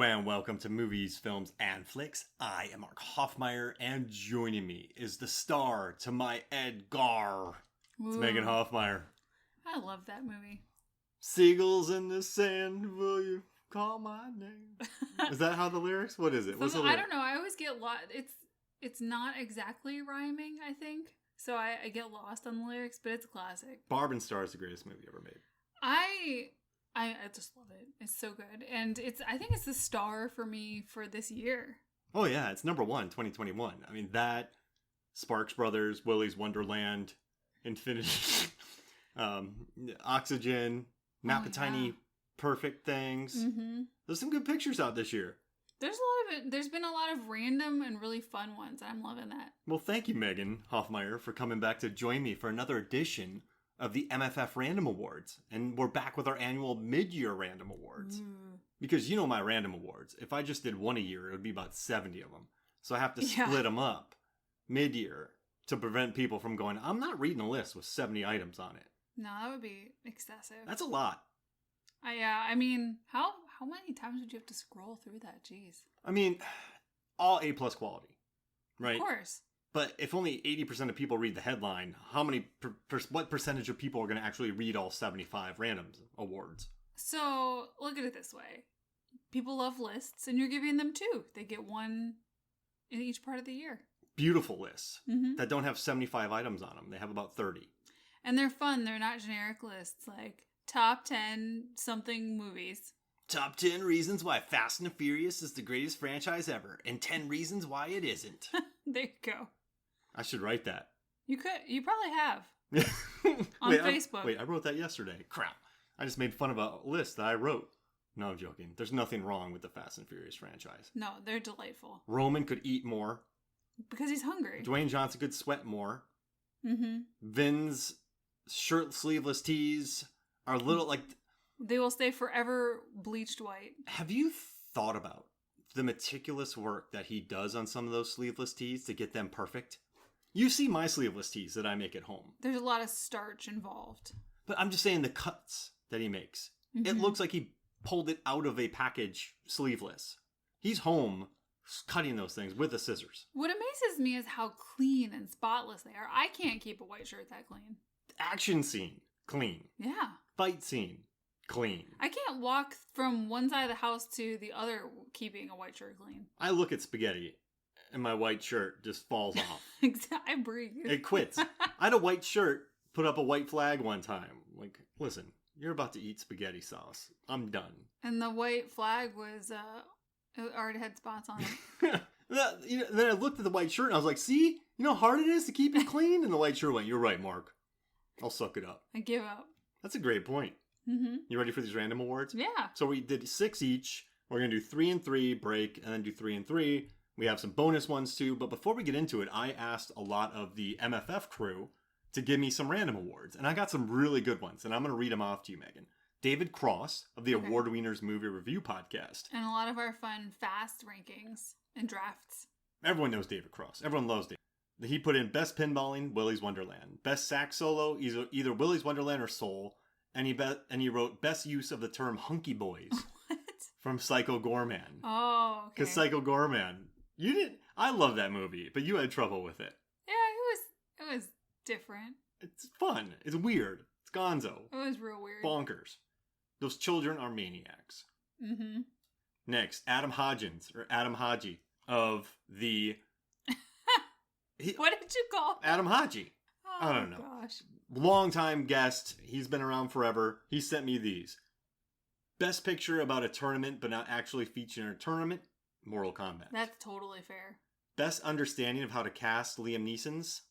Hello and welcome to Movies, Films, and Flicks. I am Mark Hoffmeyer, and joining me is the star to my Edgar. It's Megan Hoffmeyer. I love that movie. Seagulls in the sand, will you call my name? Is that how the lyrics? What is it? What's the I don't know. I always get lost. It's not exactly rhyming, I think. So I get lost on the lyrics, but it's a classic. Barb and Star is the greatest movie ever made. I just love it. It's so good. And I think it's the star for me for this year. Oh yeah, it's number one, 2021. I mean, that, Sparks Brothers, Willy's Wonderland, Infinity, Oxygen, Napatini, Perfect Things. Mm-hmm. There's some good pictures out this year. There's been a lot of random and really fun ones. I'm loving that. Well, thank you, Megan Hoffmeyer, for coming back to join me for another edition of the MFF Random Awards. And we're back with our annual mid-year Random Awards. Because you know my Random Awards. If I just did one a year, it would be about 70 of them. So I have to split them up mid-year to prevent people from going, I'm not reading a list with 70 items on it. No, that would be excessive. That's a lot. I mean, how many times would you have to scroll through that? Jeez. I mean, all A+ quality, right? Of course. But if only 80% of people read the headline, what percentage of people are going to actually read all 75 random awards? So, look at it this way. People love lists, and you're giving them two. They get one in each part of the year. Beautiful lists that don't have 75 items on them. They have about 30. And they're fun. They're not generic lists like top 10 something movies. Top 10 reasons why Fast and Furious is the greatest franchise ever, and 10 reasons why it isn't. There you go. I should write that. You could. You probably have. On Facebook. I wrote that yesterday. Crap. I just made fun of a list that I wrote. No, I'm joking. There's nothing wrong with the Fast and Furious franchise. No, they're delightful. Roman could eat more. Because he's hungry. Dwayne Johnson could sweat more. Mm-hmm. Vin's shirt sleeveless tees are little like... They will stay forever bleached white. Have you thought about the meticulous work that he does on some of those sleeveless tees to get them perfect? You see my sleeveless tees that I make at home. There's a lot of starch involved. But I'm just saying the cuts that he makes. Mm-hmm. It looks like he pulled it out of a package sleeveless. He's home cutting those things with the scissors. What amazes me is how clean and spotless they are. I can't keep a white shirt that clean. Action scene, clean. Yeah. Fight scene, clean. I can't walk from one side of the house to the other keeping a white shirt clean. I look at spaghetti and my white shirt just falls off. I breathe. It quits. I had a white shirt put up a white flag one time. Like, listen, you're about to eat spaghetti sauce. I'm done. And the white flag was, it already had spots on it. Then I looked at the white shirt and I was like, see? You know how hard it is to keep it clean? And the white shirt went, you're right, Mark. I'll suck it up. I give up. That's a great point. Mm-hmm. You ready for these random awards? Yeah. So we did 6 each. We're going to do 3 and 3, break, and then do 3 and 3. We have some bonus ones too. But before we get into it, I asked a lot of the MFF crew to give me some random awards. And I got some really good ones. And I'm going to read them off to you, Megan. David Cross of the Award Wieners Movie Review Podcast. And a lot of our fun fast rankings and drafts. Everyone knows David Cross. Everyone loves David. He put in Best Pinballing, Willy's Wonderland. Best Sax Solo, either Willy's Wonderland or Soul. And he wrote Best Use of the Term Hunky Boys. What? From Psycho Gorman. Oh, okay. Because Psycho Gorman, you didn't... I love that movie, but you had trouble with it. Yeah, it was different. It's fun. It's weird. It's gonzo. It was real weird. Bonkers. Those children are maniacs. Mm-hmm. Next, Adam Haji of the... What did you call him? Adam Haji. Oh, I don't know. Gosh. Longtime guest. He's been around forever. He sent me these. Best picture about a tournament, but not actually featuring a tournament. Mortal Kombat. That's totally fair. Best understanding of how to cast Liam Neeson's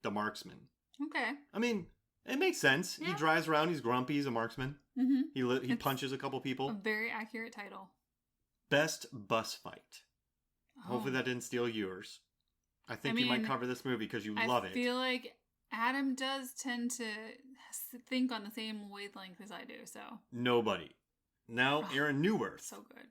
The Marksman. Okay. I mean, it makes sense. Yeah. He drives around. He's grumpy. He's a marksman. Mm-hmm. He punches a couple people. A very accurate title. Best bus fight. Oh. Hopefully that didn't steal yours. I think you might cover this movie because you love it. I feel like Adam does tend to think on the same wavelength as I do, so. Nobody. Now, Aaron Newworth. So good.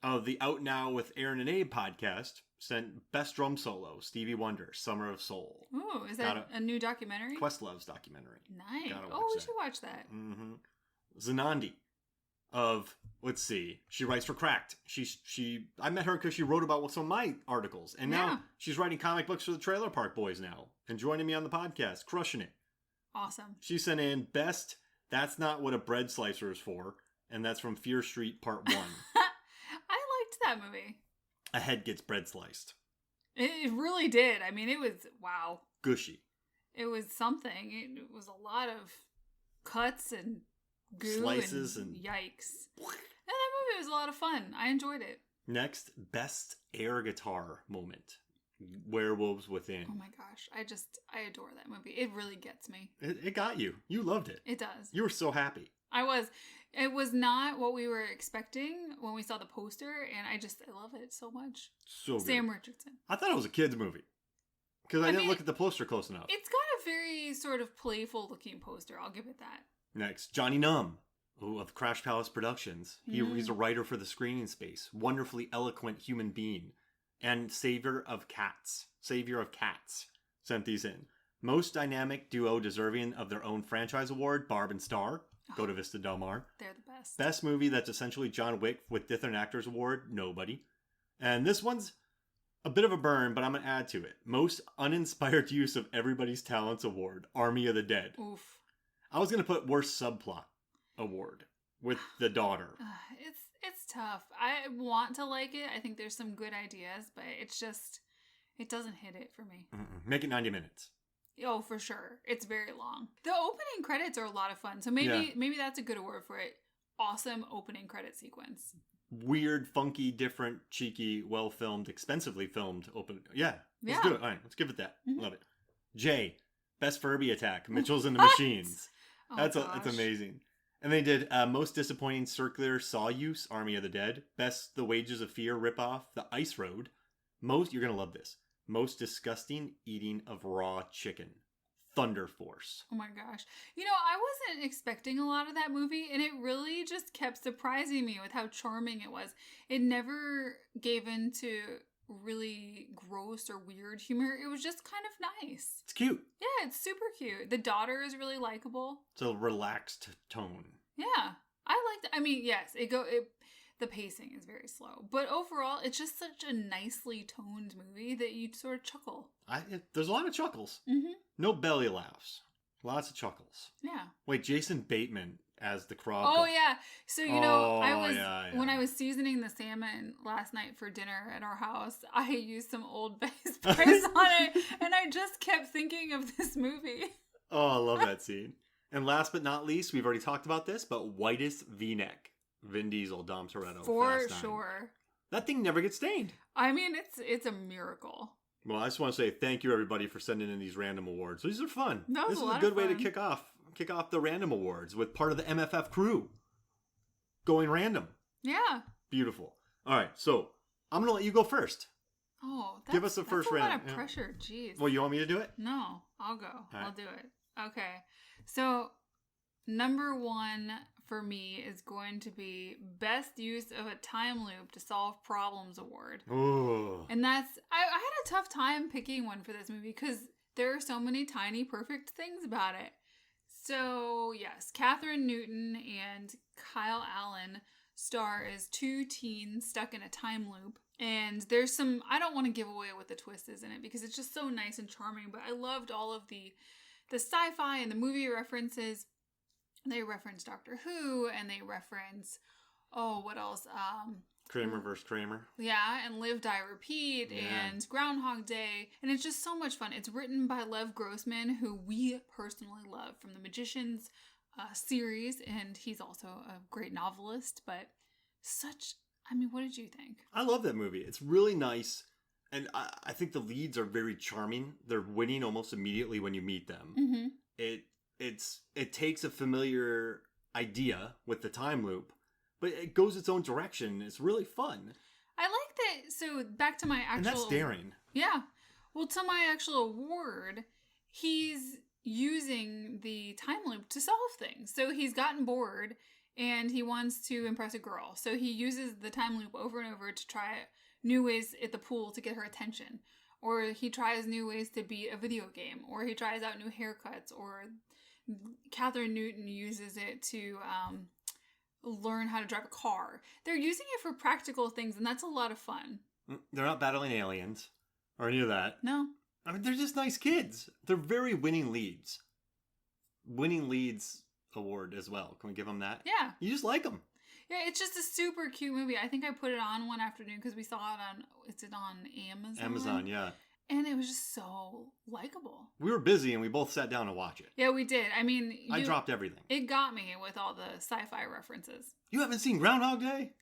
Of the Out Now with Aaron and Abe podcast sent Best Drum Solo, Stevie Wonder, Summer of Soul. Ooh, is that a new documentary? Questlove's documentary. Nice. Oh, we should watch that. Mm-hmm. Zanandi of, let's see, she writes for Cracked. I met her because she wrote about some of my articles. And now she's writing comic books for the Trailer Park Boys now and joining me on the podcast, crushing it. Awesome. She sent in best, that's not what a bread slicer is for. And that's from Fear Street Part 1. I liked that movie. A head gets bread sliced. It really did. I mean, it was, wow. Gushy. It was something. It was a lot of cuts and goo slices and yikes. And that movie was a lot of fun. I enjoyed it. Next, best air guitar moment. Werewolves Within. Oh my gosh. I adore that movie. It really gets me. It got you. You loved it. It does. You were so happy. I was. It was not what we were expecting when we saw the poster, and I love it so much. So good. Sam Richardson. I thought it was a kid's movie. Because I didn't look at the poster close enough. It's got a very sort of playful looking poster. I'll give it that. Next, Johnny Numb, of Crash Palace Productions. He's a writer for the screening space. Wonderfully eloquent human being. And Savior of Cats. Sent these in. Most dynamic duo deserving of their own franchise award, Barb and Star. Go to Vista Del Mar. They're the best. Best movie that's essentially John Wick with different actors award, nobody. And this one's a bit of a burn, but I'm going to add to it. Most uninspired use of everybody's talents award, Army of the Dead. Oof. I was going to put worst subplot award with the daughter. It's tough. I want to like it. I think there's some good ideas, but it doesn't hit it for me. Make it 90 minutes. Oh, for sure. It's very long. The opening credits are a lot of fun. So maybe that's a good award for it. Awesome opening credit sequence. Weird, funky, different, cheeky, well-filmed, expensively filmed open. Yeah. Let's do it. All right. Let's give it that. Mm-hmm. Love it. J. Best Furby attack. Mitchell's and the Machines. Oh, that's amazing. And they did most disappointing circular saw use, Army of the Dead. Best The Wages of Fear ripoff, The Ice Road. Most, you're going to love this. Most disgusting eating of raw chicken. Thunder Force. Oh my gosh. I wasn't expecting a lot of that movie, and it really just kept surprising me with how charming it was. It never gave in to really gross or weird humor. It was just kind of nice. It's cute. Yeah, it's super cute. The daughter is really likable. It's a relaxed tone. Yeah. Yes, the pacing is very slow. But overall, it's just such a nicely toned movie that you sort of chuckle. There's a lot of chuckles. Mm-hmm. No belly laughs. Lots of chuckles. Yeah. Wait, Jason Bateman as the Krog. Oh, yeah. So, when I was seasoning the salmon last night for dinner at our house, I used some Old Bay Spice on it, and I just kept thinking of this movie. Oh, I love that scene. And last but not least, we've already talked about this, but whitest V-neck. Vin Diesel, Dom Toretto. For sure. That thing never gets stained. I mean, it's a miracle. Well, I just want to say thank you, everybody, for sending in these random awards. These are fun. This is a good way to kick off the random awards with part of the MFF crew going random. Yeah. Beautiful. All right, so I'm going to let you go first. Oh, give us the first random. random. That's a lot of pressure. Jeez. Well, you want me to do it? No, I'll go. Right. I'll do it. Okay. So, number one for me is going to be Best Use of a Time Loop to Solve Problems Award. Ooh. And I had a tough time picking one for this movie because there are so many tiny perfect things about it. So, yes, Catherine Newton and Kyle Allen star as two teens stuck in a time loop. And there's some, I don't want to give away what the twist is in it because it's just so nice and charming, but I loved all of the sci-fi and the movie references. They reference Doctor Who, and they reference, what else? Kramer vs. Kramer. Yeah, and Live, Die, Repeat, and Groundhog Day. And it's just so much fun. It's written by Lev Grossman, who we personally love from the Magicians series, and he's also a great novelist, but what did you think? I love that movie. It's really nice, and I think the leads are very charming. They're winning almost immediately when you meet them. Mm-hmm. It takes a familiar idea with the time loop, but it goes its own direction. It's really fun. I like that. So back to my actual... And that's daring. Yeah. Well, to my actual award, he's using the time loop to solve things. So he's gotten bored and he wants to impress a girl. So he uses the time loop over and over to try new ways at the pool to get her attention. Or he tries new ways to beat a video game. Or he tries out new haircuts. Or Catherine Newton uses it to learn how to drive a car. They're using it for practical things, and that's a lot of fun. They're not battling aliens or any of that. No. I mean, they're just nice kids. They're very winning leads. Winning leads award as well. Can we give them that? Yeah. You just like them. Yeah, it's just a super cute movie. I think I put it on one afternoon because we saw it on, is it on Amazon? Amazon, yeah. And it was just so likable. We were busy and we both sat down to watch it. Yeah, we did. I mean, I dropped everything. It got me with all the sci-fi references. You haven't seen Groundhog Day?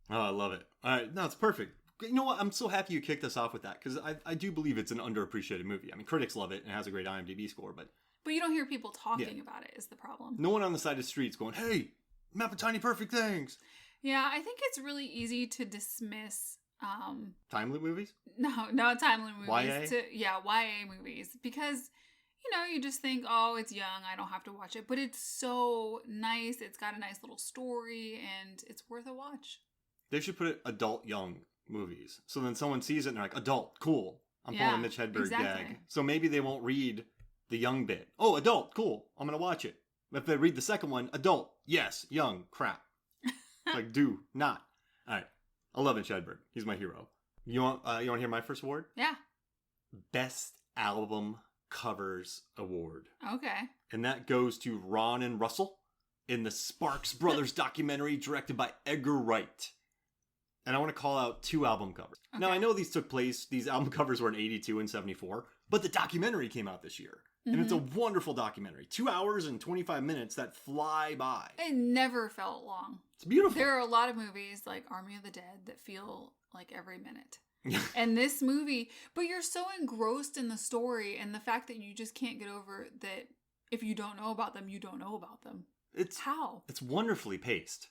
Oh, I love it. All right, no, it's perfect. You know what? I'm so happy you kicked us off with that because I do believe it's an underappreciated movie. I mean, critics love it and it has a great IMDb score, but you don't hear people talking about it is the problem. No one on the side of the street's going, hey, map of tiny perfect things. Yeah, I think it's really easy to dismiss time loop movies? No, time loop movies. YA? YA movies. Because, you just think, oh, it's young, I don't have to watch it. But it's so nice. It's got a nice little story, and it's worth a watch. They should put it adult young movies. So then someone sees it and they're like, adult, cool. I'm pulling a Mitch Hedberg gag. So maybe they won't read the young bit. Oh, adult, cool. I'm going to watch it. If they read the second one, adult, yes, young, crap. Like, do not. All right. I love Mitch Hedberg. He's my hero. You want to hear my first award? Yeah. Best Album Covers Award. Okay. And that goes to Ron and Russell in the Sparks Brothers documentary directed by Edgar Wright. And I want to call out 2 album covers. Okay. Now, I know these album covers were in 82 and 74, but the documentary came out this year. And it's a wonderful documentary. 2 hours and 25 minutes that fly by. It never felt long. It's beautiful. There are a lot of movies like Army of the Dead that feel like every minute. And this movie, but you're so engrossed in the story and the fact that you just can't get over that if you don't know about them, you don't know about them. How? It's wonderfully paced.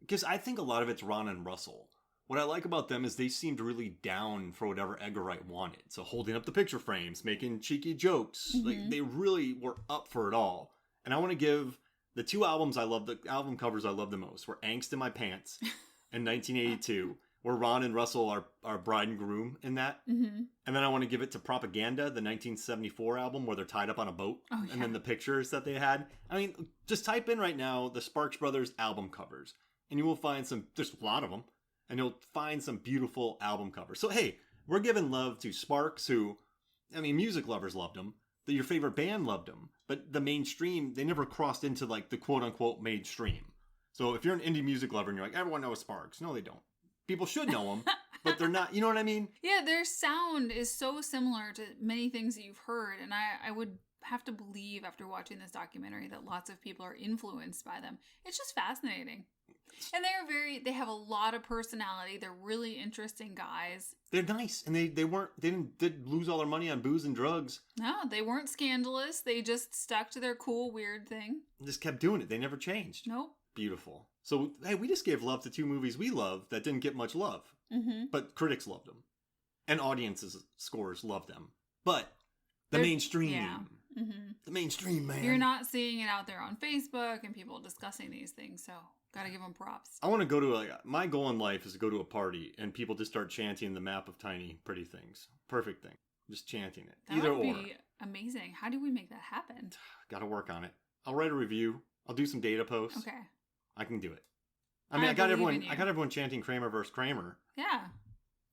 Because I think a lot of it's Ron and Russell. What I like about them is they seemed really down for whatever Edgar Wright wanted. So holding up the picture frames, making cheeky jokes. Like they really were up for it all. And I want to give the 2 albums the album covers I love the most were Angst in My Pants in 1982, where Ron and Russell are bride and groom in that. And then I want to give it to Propaganda, the 1974 album where they're tied up on a boat. Oh, yeah. And then the pictures that they had. I mean, just type in right now the Sparks Brothers album covers. And you will find there's a lot of them. And you'll find some beautiful album covers. So, hey, we're giving love to Sparks, who, I mean, music lovers loved him. Your favorite band loved him. But the mainstream, they never crossed into, like, the quote-unquote mainstream. So if you're an indie music lover and you're like, everyone knows Sparks. No, they don't. People should know them, but they're not. You know what I mean? Yeah, their sound is so similar to many things that you've heard. And I would have to believe after watching this documentary that lots of people are influenced by them. It's just fascinating. And they have a lot of personality. They're really interesting guys. They're nice. And they didn't lose all their money on booze and drugs. No, they weren't scandalous. They just stuck to their cool, weird thing. Just kept doing it. They never changed. Nope. Beautiful. So, hey, we just gave love to 2 movies we love that didn't get much love. But critics loved them. And audiences scores loved them. But the mainstream. Yeah. The mainstream, man. You're not seeing it out there on Facebook and people discussing these things, so gotta give them props. I want to go to my goal in life is to go to a party and people just start chanting the map of tiny pretty things. Perfect thing. Just chanting it. That would be amazing. How do we make that happen? Gotta work on it. I'll write a review. I'll do some data posts. Okay. I can do it. I mean, I got everyone chanting Kramer versus Kramer. Yeah.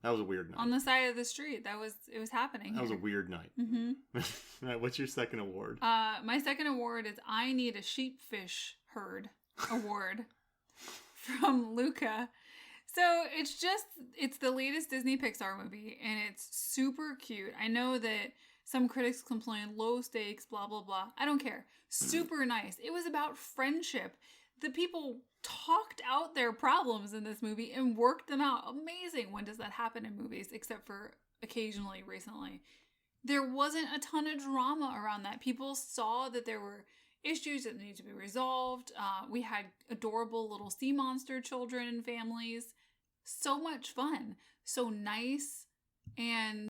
That was a weird night. On the side of the street. It was happening. That was a weird night. Right, what's your second award? My second award is I Need a Sheepfish Herd Award from Luca. So it's the latest Disney Pixar movie and it's super cute. I know that some critics complain low stakes, blah, blah, blah. I don't care. Super nice. It was about friendship. The people talked out their problems in this movie and worked them out. Amazing. When does that happen in movies? Except for occasionally recently. There wasn't a ton of drama around that. People saw that there were issues that needed to be resolved. We had adorable little sea monster children and families. So much fun. So nice. And